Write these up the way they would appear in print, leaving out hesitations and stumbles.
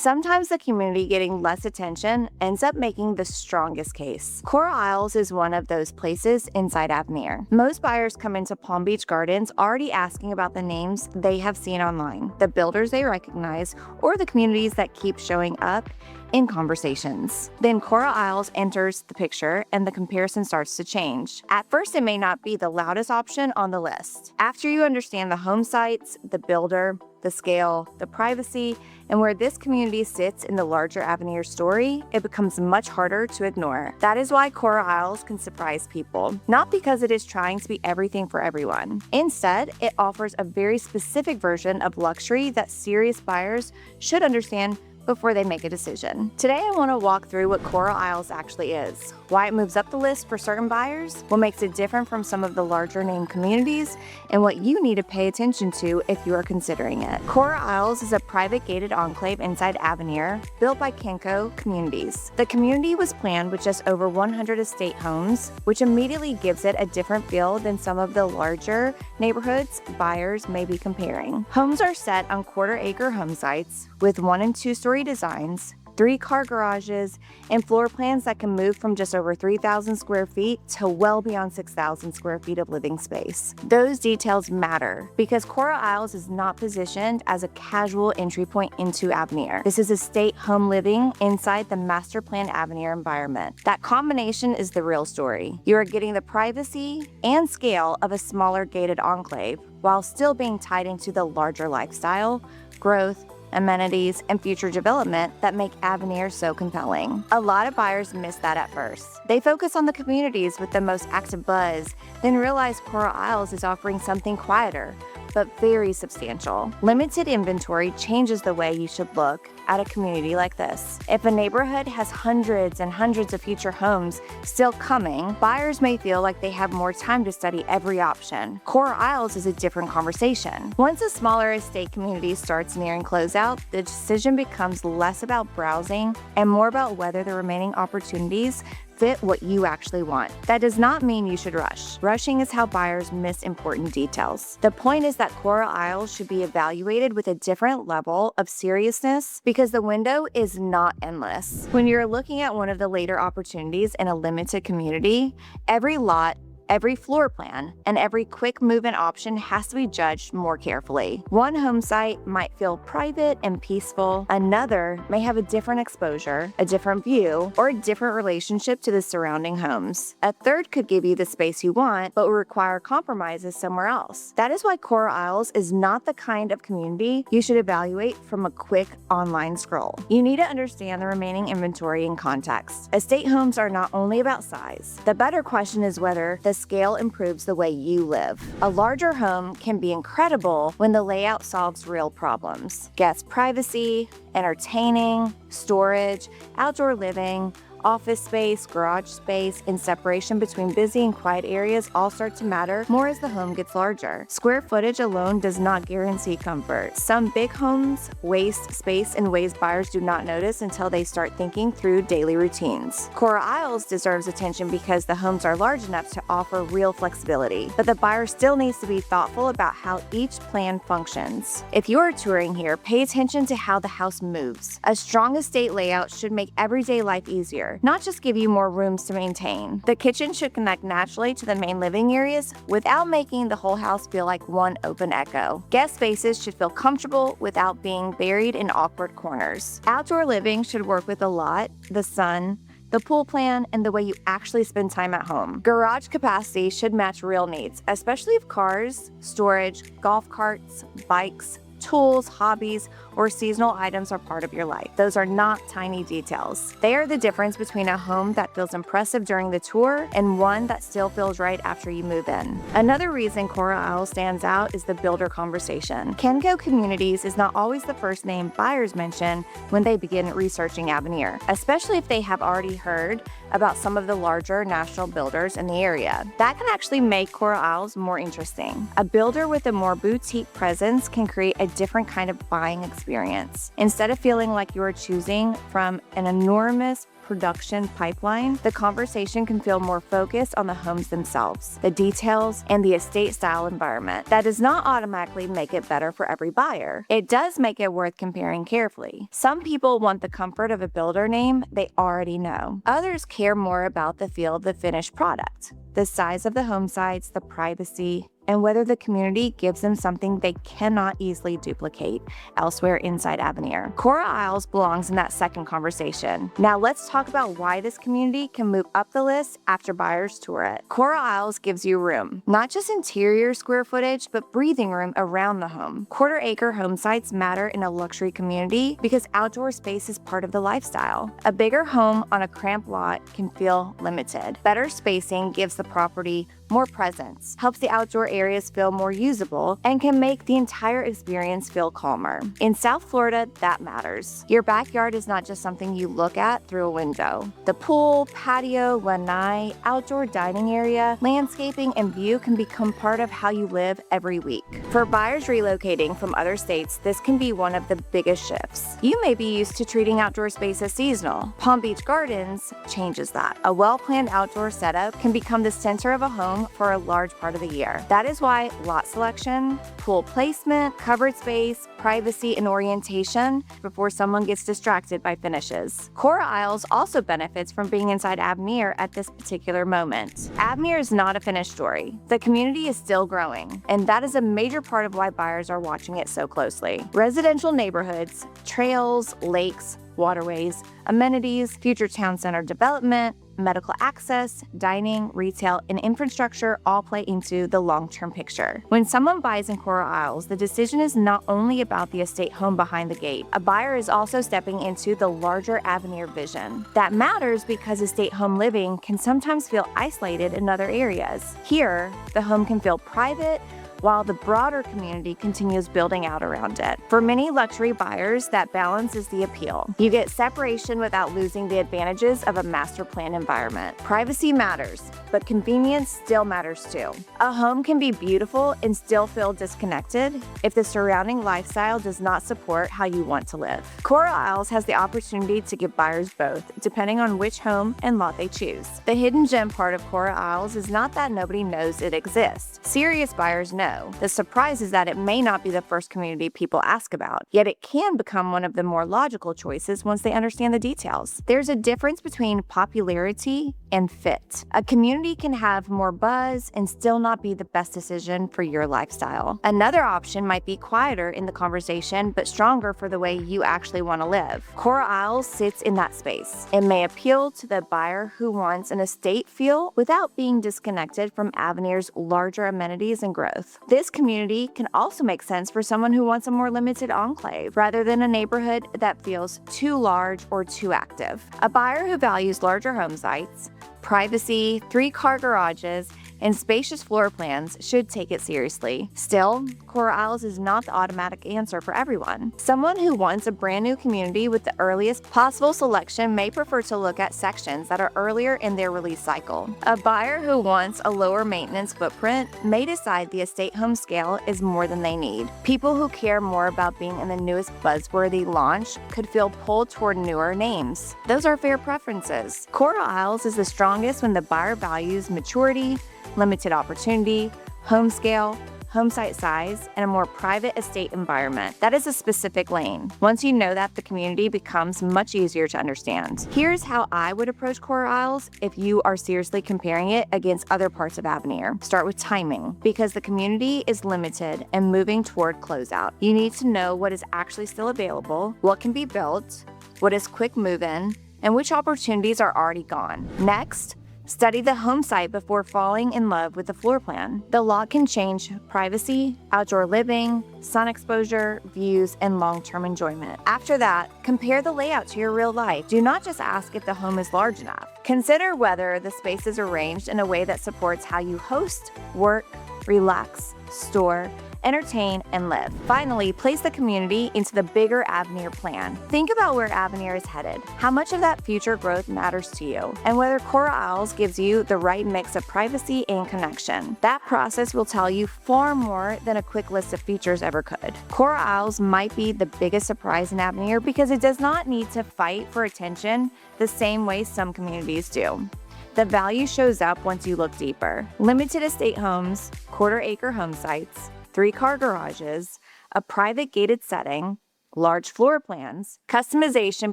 Sometimes the community getting less attention ends up making the strongest case. Coral Isles is one of those places inside Avenir. Most buyers come into Palm Beach Gardens already asking about the names they have seen online, the builders they recognize, or the communities that keep showing up in conversations. Then Coral Isles enters the picture and the comparison starts to change. At first, it may not be the loudest option on the list. After you understand the home sites, the builder, the scale, the privacy, and where this community sits in the larger Avenir story, it becomes much harder to ignore. That is why Coral Isles can surprise people, not because it is trying to be everything for everyone. Instead, it offers a very specific version of luxury that serious buyers should understand before they make a decision. Today, I want to walk through what Coral Isles actually is, why it moves up the list for certain buyers, what makes it different from some of the larger name communities, and what you need to pay attention to if you are considering it. Coral Isles is a private gated enclave inside Avenir, built by Kenco Communities. The community was planned with just over 100 estate homes, which immediately gives it a different feel than some of the larger neighborhoods buyers may be comparing. Homes are set on quarter-acre home sites with 1- and 2-story designs, 3-car garages, and floor plans that can move from just over 3,000 square feet to well beyond 6,000 square feet of living space. Those details matter because Coral Isles is not positioned as a casual entry point into Avenir. This is estate home living inside the master plan Avenir environment. That combination is the real story. You are getting the privacy and scale of a smaller gated enclave while still being tied into the larger lifestyle, growth, amenities, and future development that make Avenir so compelling. A lot of buyers miss that at first. They focus on the communities with the most active buzz, then realize Coral Isles is offering something quieter, but very substantial. Limited inventory changes the way you should look at a community like this. If a neighborhood has hundreds and hundreds of future homes still coming, buyers may feel like they have more time to study every option. Coral Isles is a different conversation. Once a smaller estate community starts nearing closeout, the decision becomes less about browsing and more about whether the remaining opportunities fit what you actually want. That does not mean you should rush. Rushing is how buyers miss important details. The point is that Coral Isles should be evaluated with a different level of seriousness because the window is not endless. When you're looking at one of the later opportunities in a limited community, every lot, every floor plan, and every quick move-in option has to be judged more carefully. One home site might feel private and peaceful. Another may have a different exposure, a different view, or a different relationship to the surrounding homes. A third could give you the space you want, but will require compromises somewhere else. That is why Coral Isles is not the kind of community you should evaluate from a quick online scroll. You need to understand the remaining inventory in context. Estate homes are not only about size. The better question is whether the scale improves the way you live. A larger home can be incredible when the layout solves real problems. Guest privacy, entertaining, storage, outdoor living, office space, garage space, and separation between busy and quiet areas all start to matter more as the home gets larger. Square footage alone does not guarantee comfort. Some big homes waste space in ways buyers do not notice until they start thinking through daily routines. Coral Isles deserves attention because the homes are large enough to offer real flexibility, but the buyer still needs to be thoughtful about how each plan functions. If you are touring here, pay attention to how the house moves. A strong estate layout should make everyday life easier, not just give you more rooms to maintain. The kitchen should connect naturally to the main living areas without making the whole house feel like one open echo. Guest spaces should feel comfortable without being buried in awkward corners. Outdoor living should work with the lot, the sun, the pool plan, and the way you actually spend time at home. Garage capacity should match real needs, especially if cars, storage, golf carts, bikes, tools, hobbies, or seasonal items are part of your life. Those are not tiny details. They are the difference between a home that feels impressive during the tour and one that still feels right after you move in. Another reason Coral Isles stands out is the builder conversation. Kenco Communities is not always the first name buyers mention when they begin researching Avenir, especially if they have already heard about some of the larger national builders in the area. That can actually make Coral Isles more interesting. A builder with a more boutique presence can create a different kind of buying experience experience. Instead of feeling like you are choosing from an enormous production pipeline, the conversation can feel more focused on the homes themselves, the details, and the estate-style environment. That does not automatically make it better for every buyer. It does make it worth comparing carefully. Some people want the comfort of a builder name they already know. Others care more about the feel of the finished product, the size of the home sites, the privacy, and whether the community gives them something they cannot easily duplicate elsewhere inside Avenir. Coral Isles belongs in that second conversation. Now let's talk about why this community can move up the list after buyers tour it. Coral Isles gives you room, not just interior square footage, but breathing room around the home. Quarter-acre home sites matter in a luxury community because outdoor space is part of the lifestyle. A bigger home on a cramped lot can feel limited. Better spacing gives the property more presence, helps the outdoor areas feel more usable, and can make the entire experience feel calmer. In South Florida, that matters. Your backyard is not just something you look at through a window. The pool, patio, lanai, outdoor dining area, landscaping, and view can become part of how you live every week. For buyers relocating from other states, this can be one of the biggest shifts. You may be used to treating outdoor space as seasonal. Palm Beach Gardens changes that. A well-planned outdoor setup can become the center of a home for a large part of the year. That is why lot selection, pool placement, covered space, privacy, and orientation before someone gets distracted by finishes. Coral Isles also benefits from being inside Avenir at this particular moment. Avenir is not a finished story. The community is still growing, and that is a major part of why buyers are watching it so closely. Residential neighborhoods, trails, lakes, waterways, amenities, future town center development, medical access, dining, retail, and infrastructure all play into the long-term picture. When someone buys in Coral Isles, the decision is not only about the estate home behind the gate. A buyer is also stepping into the larger Avenir vision. That matters because estate home living can sometimes feel isolated in other areas. Here, the home can feel private, while the broader community continues building out around it. For many luxury buyers, that balance is the appeal. You get separation without losing the advantages of a master plan environment. Privacy matters, but convenience still matters too. A home can be beautiful and still feel disconnected if the surrounding lifestyle does not support how you want to live. Coral Isles has the opportunity to give buyers both, depending on which home and lot they choose. The hidden gem part of Coral Isles is not that nobody knows it exists. Serious buyers know. The surprise is that it may not be the first community people ask about, yet it can become one of the more logical choices once they understand the details. There's a difference between popularity and fit. A community can have more buzz and still not be the best decision for your lifestyle. Another option might be quieter in the conversation, but stronger for the way you actually want to live. Coral Isles sits in that space. It may appeal to the buyer who wants an estate feel without being disconnected from Avenir's larger amenities and growth. This community can also make sense for someone who wants a more limited enclave rather than a neighborhood that feels too large or too active. A buyer who values larger home sites, privacy, 3-car garages, and spacious floor plans should take it seriously. Still, Coral Isles is not the automatic answer for everyone. Someone who wants a brand new community with the earliest possible selection may prefer to look at sections that are earlier in their release cycle. A buyer who wants a lower maintenance footprint may decide the estate home scale is more than they need. People who care more about being in the newest buzzworthy launch could feel pulled toward newer names. Those are fair preferences. Coral Isles is the strongest when the buyer values maturity, limited opportunity, home scale, home site size, and a more private estate environment. That is a specific lane. Once you know that, the community becomes much easier to understand. Here's how I would approach Coral Isles if you are seriously comparing it against other parts of Avenir. Start with timing, because the community is limited and moving toward closeout. You need to know what is actually still available, what can be built, what is quick move-in, and which opportunities are already gone. Next, study the home site before falling in love with the floor plan. The lot can change privacy, outdoor living, sun exposure, views, and long-term enjoyment. After that, compare the layout to your real life. Do not just ask if the home is large enough. Consider whether the space is arranged in a way that supports how you host, work, relax, store, entertain, and live. Finally, place the community into the bigger Avenir plan. Think about where Avenir is headed, how much of that future growth matters to you, and whether Coral Isles gives you the right mix of privacy and connection. That process will tell you far more than a quick list of features ever could. Coral Isles might be the biggest surprise in Avenir because it does not need to fight for attention the same way some communities do. The value shows up once you look deeper. Limited estate homes, quarter-acre home sites, 3-car garages, a private gated setting, large floor plans, customization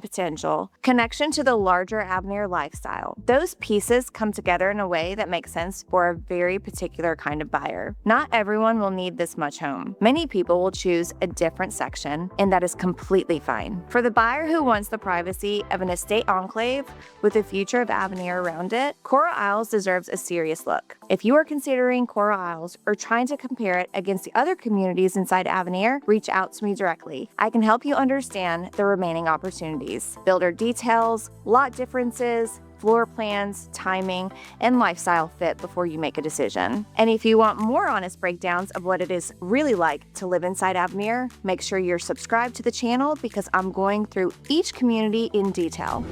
potential, connection to the larger Avenir lifestyle. Those pieces come together in a way that makes sense for a very particular kind of buyer. Not everyone will need this much home. Many people will choose a different section, and that is completely fine. For the buyer who wants the privacy of an estate enclave with the future of Avenir around it, Coral Isles deserves a serious look. If you are considering Coral Isles or trying to compare it against the other communities inside Avenir, reach out to me directly. I can help you understand the remaining opportunities, builder details, lot differences, floor plans, timing, and lifestyle fit before you make a decision. And if you want more honest breakdowns of what it is really like to live inside Avenir, make sure you're subscribed to the channel because I'm going through each community in detail.